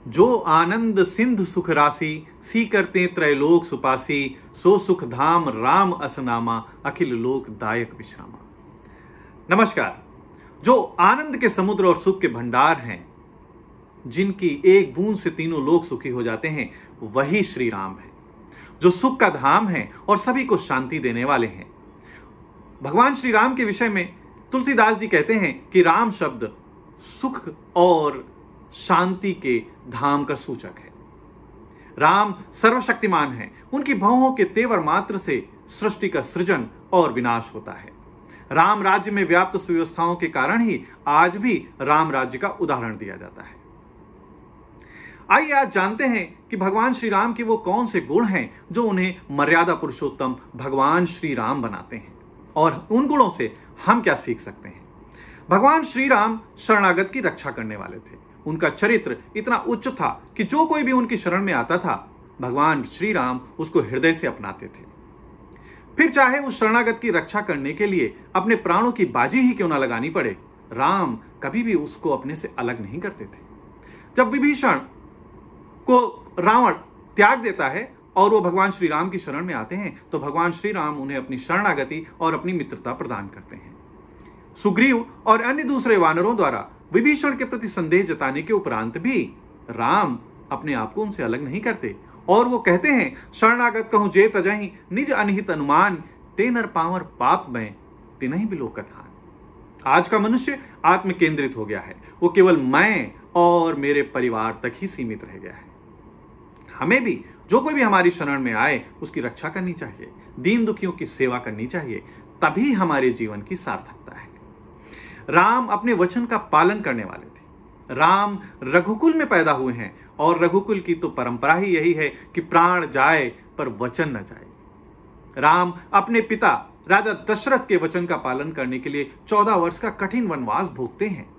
जो आनंद सिंधु सुख राशि, सी करते त्रैलोक सुपासी, सो सुख धाम राम असनामा, अखिल लोक दायक विश्रामा। नमस्कार। जो आनंद के समुद्र और सुख के भंडार हैं, जिनकी एक बूंद से तीनों लोग सुखी हो जाते हैं, वही श्री राम है। जो सुख का धाम है और सभी को शांति देने वाले हैं। भगवान श्री राम के विषय में तुलसीदास जी कहते हैं कि राम शब्द सुख और शांति के धाम का सूचक है। राम सर्वशक्तिमान है। उनकी भौहों के तेवर मात्र से सृष्टि का सृजन और विनाश होता है। राम राज्य में व्याप्त सुव्यवस्थाओं के कारण ही आज भी राम राज्य का उदाहरण दिया जाता है। आइए आज जानते हैं कि भगवान श्री राम के वो कौन से गुण हैं जो उन्हें मर्यादा पुरुषोत्तम भगवान श्री राम बनाते हैं, और उन गुणों से हम क्या सीख सकते हैं। भगवान श्री राम शरणागत की रक्षा करने वाले थे। उनका चरित्र इतना उच्च था कि जो कोई भी उनकी शरण में आता था, भगवान श्री राम उसको हृदय से अपनाते थे। फिर चाहे उस शरणागत की रक्षा करने के लिए अपने प्राणों की बाजी ही क्यों ना लगानी पड़े, राम कभी भी उसको अपने से अलग नहीं करते थे। जब विभीषण को रावण त्याग देता है और वो भगवान श्री राम की शरण में आते हैं, तो भगवान श्री राम उन्हें अपनी शरणागति और अपनी मित्रता प्रदान करते हैं। सुग्रीव और अन्य दूसरे वानरों द्वारा विभीषण के प्रति संदेह जताने के उपरांत भी राम अपने आप को उनसे अलग नहीं करते, और वो कहते हैं, शरणागत कहूं जे तजहि, निज अनहित अनुमान, ते नर पावर पाप में तिनहि बिलोकत हान। आज का मनुष्य आत्म केंद्रित हो गया है। वो केवल मैं और मेरे परिवार तक ही सीमित रह गया है। हमें भी जो कोई भी हमारी शरण में आए उसकी रक्षा करनी चाहिए, दीन दुखियों की सेवा करनी चाहिए, तभी हमारे जीवन की सार्थकता है। राम अपने वचन का पालन करने वाले थे। राम रघुकुल में पैदा हुए हैं, और रघुकुल की तो परंपरा ही यही है कि प्राण जाए पर वचन न जाए। राम अपने पिता राजा दशरथ के वचन का पालन करने के लिए 14 वर्ष का कठिन वनवास भोगते हैं।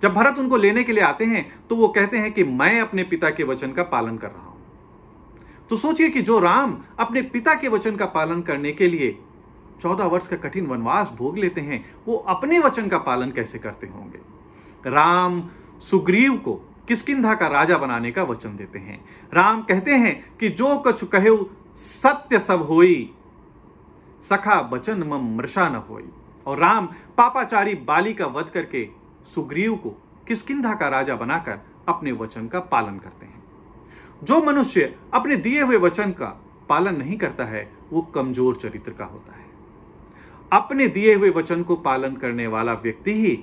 जब भरत उनको लेने के लिए आते हैं तो वो कहते हैं कि मैं अपने पिता के वचन का पालन कर रहा हूं। तो सोचिए कि जो राम अपने पिता के वचन का पालन करने के लिए 14 वर्ष का कठिन वनवास भोग लेते हैं, वो अपने वचन का पालन कैसे करते होंगे। राम सुग्रीव को किष्किंधा का राजा बनाने का वचन देते हैं। राम कहते हैं कि जो कछु कहेउ सत्य सब होई, सखा बचन मम मृषा न होई। और राम पापाचारी बाली का वध करके सुग्रीव को किष्किंधा का राजा बनाकर अपने वचन का पालन करते हैं। जो मनुष्य अपने दिए हुए वचन का पालन नहीं करता है, वो कमजोर चरित्र का होता है। अपने दिए हुए वचन को पालन करने वाला व्यक्ति ही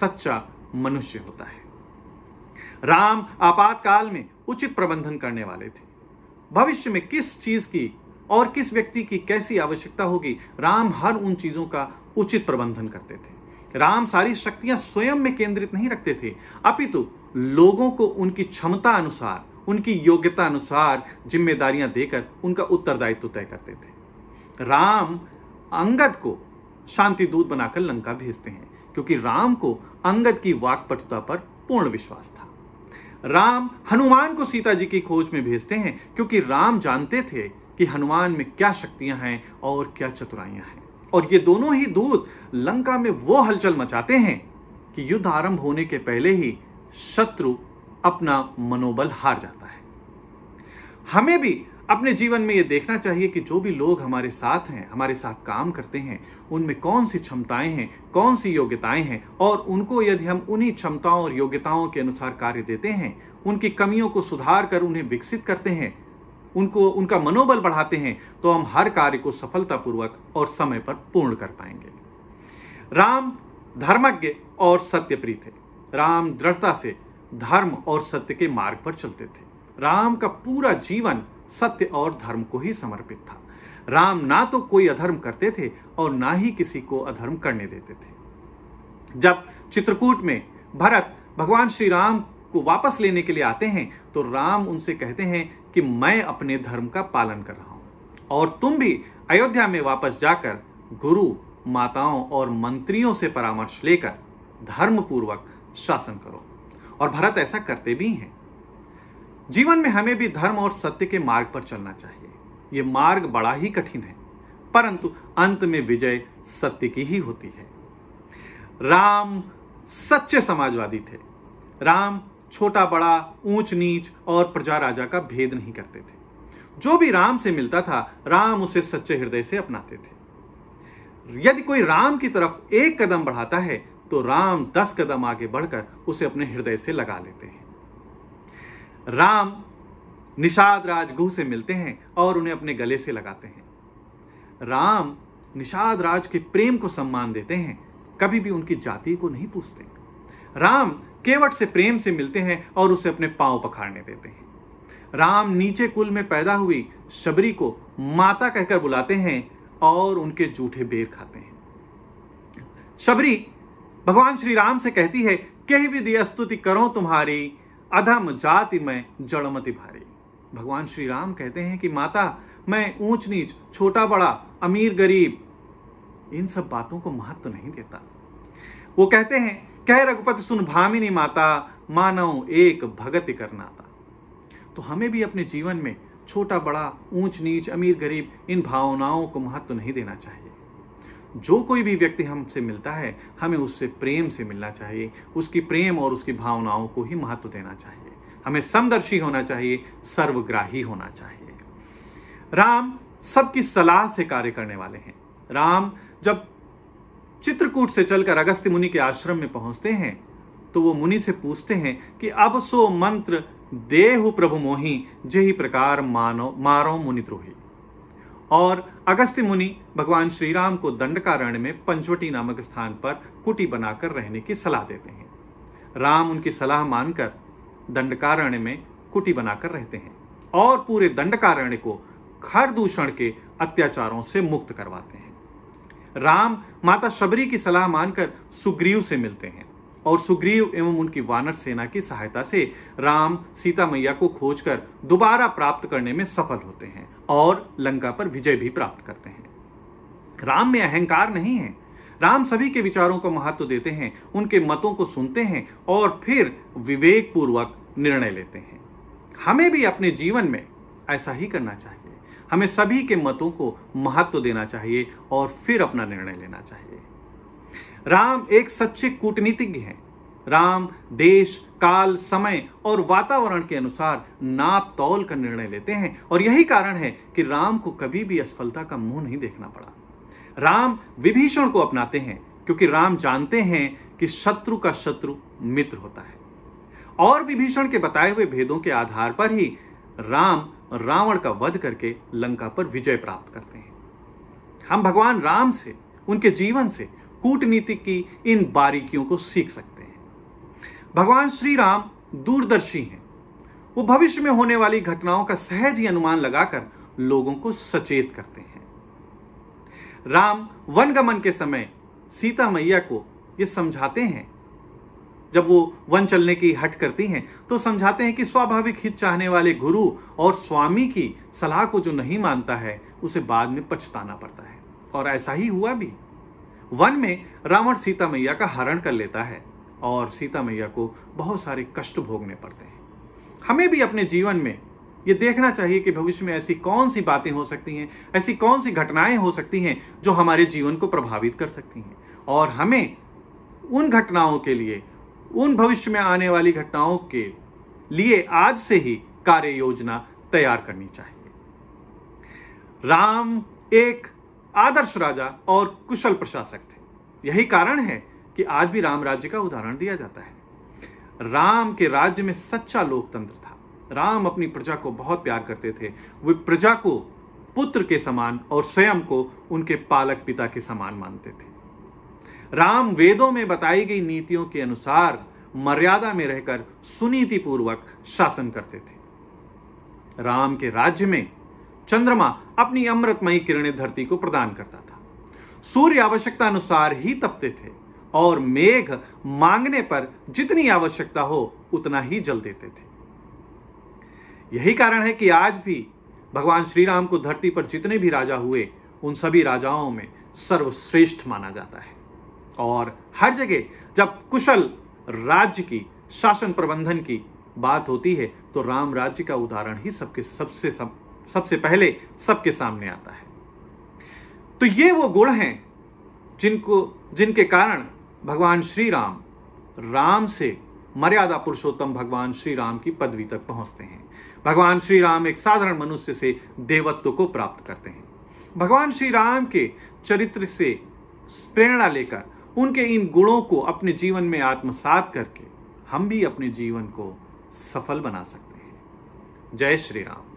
सच्चा मनुष्य होता है। राम आपातकाल में उचित प्रबंधन करने वाले थे। भविष्य में किस चीज की और किस व्यक्ति की कैसी आवश्यकता होगी, राम हर उन चीजों का उचित प्रबंधन करते थे। राम सारी शक्तियां स्वयं में केंद्रित नहीं रखते थे, अपितु लोगों को उनकी क्षमता अनुसार, उनकी योग्यता अनुसार जिम्मेदारियां देकर उनका उत्तरदायित्व तय करते थे। राम अंगद को शांति दूत बनाकर लंका भेजते हैं, क्योंकि राम को अंगद की वाक्पटुता पर पूर्ण विश्वास था। राम हनुमान को सीता जी की खोज में भेजते हैं, क्योंकि राम जानते थे कि हनुमान में क्या शक्तियां हैं और क्या चतुराइयां हैं। और ये दोनों ही दूत लंका में वो हलचल मचाते हैं कि युद्ध आरंभ होने के पहले ही शत्रु अपना मनोबल हार जाता है। हमें भी अपने जीवन में यह देखना चाहिए कि जो भी लोग हमारे साथ हैं, हमारे साथ काम करते हैं, उनमें कौन सी क्षमताएं हैं, कौन सी योग्यताएं हैं, और उनको यदि हम उन्हीं क्षमताओं और योग्यताओं के अनुसार कार्य देते हैं, उनकी कमियों को सुधार कर उन्हें विकसित करते हैं, उनका मनोबल बढ़ाते हैं, तो हम हर कार्य को सफलतापूर्वक और समय पर पूर्ण कर पाएंगे। राम धर्मज्ञ और सत्यप्रिय थे। राम दृढ़ता से धर्म और सत्य के मार्ग पर चलते थे। राम का पूरा जीवन सत्य और धर्म को ही समर्पित था। राम ना तो कोई अधर्म करते थे और ना ही किसी को अधर्म करने देते थे। जब चित्रकूट में भरत भगवान श्री राम को वापस लेने के लिए आते हैं, तो राम उनसे कहते हैं कि मैं अपने धर्म का पालन कर रहा हूं, और तुम भी अयोध्या में वापस जाकर गुरु, माताओं और मंत्रियों से परामर्श लेकर धर्मपूर्वक शासन करो। और भरत ऐसा करते भी हैं। जीवन में हमें भी धर्म और सत्य के मार्ग पर चलना चाहिए। यह मार्ग बड़ा ही कठिन है, परंतु अंत में विजय सत्य की ही होती है। राम सच्चे समाजवादी थे। राम छोटा बड़ा, ऊंच नीच और प्रजा राजा का भेद नहीं करते थे। जो भी राम से मिलता था, राम उसे सच्चे हृदय से अपनाते थे। यदि कोई राम की तरफ एक कदम बढ़ाता है तो राम 10 कदम आगे बढ़कर उसे अपने हृदय से लगा लेते हैं। राम निषाद राज गुह से मिलते हैं और उन्हें अपने गले से लगाते हैं। राम निषाद राज के प्रेम को सम्मान देते हैं, कभी भी उनकी जाति को नहीं पूछते। राम केवट से प्रेम से मिलते हैं और उसे अपने पांव पखाड़ने देते हैं। राम नीचे कुल में पैदा हुई शबरी को माता कहकर बुलाते हैं और उनके जूठे बेर खाते हैं। शबरी भगवान श्री राम से कहती है, कही विधि स्तुति करो तुम्हारी, अधम जाति में जड़मति भारी। भगवान श्री राम कहते हैं कि माता, मैं ऊंच नीच, छोटा बड़ा, अमीर गरीब, इन सब बातों को महत्व नहीं देता। वो कहते हैं, कह रघुपति सुन भामिनी माता, मानव एक भगति करनाता। तो हमें भी अपने जीवन में छोटा बड़ा, ऊंच नीच, अमीर गरीब, इन भावनाओं को महत्व नहीं देना चाहिए। जो कोई भी व्यक्ति हमसे मिलता है, हमें उससे प्रेम से मिलना चाहिए, उसकी प्रेम और उसकी भावनाओं को ही महत्व देना चाहिए। हमें समदर्शी होना चाहिए, सर्वग्राही होना चाहिए। राम सबकी सलाह से कार्य करने वाले हैं। राम जब चित्रकूट से चलकर अगस्त्य मुनि के आश्रम में पहुंचते हैं तो वो मुनि से पूछते हैं कि अब सो मंत्र देहु प्रभु मोहि, जेहि प्रकार मारो मुनिद्रोही। और अगस्त्य मुनि भगवान श्री राम को दंडकारण्य में पंचवटी नामक स्थान पर कुटी बनाकर रहने की सलाह देते हैं। राम उनकी सलाह मानकर दंडकारण्य में कुटी बनाकर रहते हैं और पूरे दंडकारण्य को खरदूषण के अत्याचारों से मुक्त करवाते हैं। राम माता शबरी की सलाह मानकर सुग्रीव से मिलते हैं और सुग्रीव एवं उनकी वानर सेना की सहायता से राम सीता मैया को खोजकर दोबारा प्राप्त करने में सफल होते हैं और लंका पर विजय भी प्राप्त करते हैं। राम में अहंकार नहीं है। राम सभी के विचारों को महत्व देते हैं, उनके मतों को सुनते हैं और फिर विवेक पूर्वक निर्णय लेते हैं। हमें भी अपने जीवन में ऐसा ही करना चाहिए। हमें सभी के मतों को महत्व देना चाहिए और फिर अपना निर्णय लेना चाहिए। राम एक सच्चे कूटनीतिज्ञ हैं। राम देश, काल, समय और वातावरण के अनुसार नाप तौल कर निर्णय लेते हैं और यही कारण है कि राम को कभी भी असफलता का मुंह नहीं देखना पड़ा। राम विभीषण को अपनाते हैं क्योंकि राम जानते हैं कि शत्रु का शत्रु मित्र होता है और विभीषण के बताए हुए भेदों के आधार पर ही राम रावण का वध करके लंका पर विजय प्राप्त करते हैं। हम भगवान राम से, उनके जीवन से कूटनीति की इन बारीकियों को सीख सकते हैं। भगवान श्री राम दूरदर्शी हैं। वो भविष्य में होने वाली घटनाओं का सहज ही अनुमान लगाकर लोगों को सचेत करते हैं। राम वनगमन के समय सीता मैया को ये समझाते हैं, जब वो वन चलने की हट करती हैं तो समझाते हैं कि स्वाभाविक हित चाहने वाले गुरु और स्वामी की सलाह को जो नहीं मानता है उसे बाद में पछताना पड़ता है। और ऐसा ही हुआ भी। वन में रावण सीता मैया का हरण कर लेता है और सीता मैया को बहुत सारे कष्ट भोगने पड़ते हैं। हमें भी अपने जीवन में ये देखना चाहिए कि भविष्य में ऐसी कौन सी बातें हो सकती हैं, ऐसी कौन सी घटनाएं हो सकती हैं जो हमारे जीवन को प्रभावित कर सकती हैं और हमें उन घटनाओं के लिए, उन भविष्य में आने वाली घटनाओं के लिए आज से ही कार्य योजना तैयार करनी चाहिए। राम एक आदर्श राजा और कुशल प्रशासक थे। यही कारण है कि आज भी राम राज्य का उदाहरण दिया जाता है। राम के राज्य में सच्चा लोकतंत्र था। राम अपनी प्रजा को बहुत प्यार करते थे। वे प्रजा को पुत्र के समान और स्वयं को उनके पालक पिता के समान मानते थे। राम वेदों में बताई गई नीतियों के अनुसार मर्यादा में रहकर सुनीति पूर्वक शासन करते थे। राम के राज्य में चंद्रमा अपनी अमृतमयी किरणें धरती को प्रदान करता था। सूर्य आवश्यकता अनुसार ही तपते थे और मेघ मांगने पर जितनी आवश्यकता हो उतना ही जल देते थे। यही कारण है कि आज भी भगवान श्री राम को धरती पर जितने भी राजा हुए उन सभी राजाओं में सर्वश्रेष्ठ माना जाता है। और हर जगह जब कुशल राज्य की, शासन प्रबंधन की बात होती है तो राम राज्य का उदाहरण ही सबसे पहले सबके सामने आता है। तो ये वो गुण हैं जिनके कारण भगवान श्री राम से मर्यादा पुरुषोत्तम भगवान श्री राम की पदवी तक पहुंचते हैं। भगवान श्री राम एक साधारण मनुष्य से देवत्व को प्राप्त करते हैं। भगवान श्री राम के चरित्र से प्रेरणा लेकर उनके इन गुणों को अपने जीवन में आत्मसात करके हम भी अपने जीवन को सफल बना सकते हैं। जय श्री राम।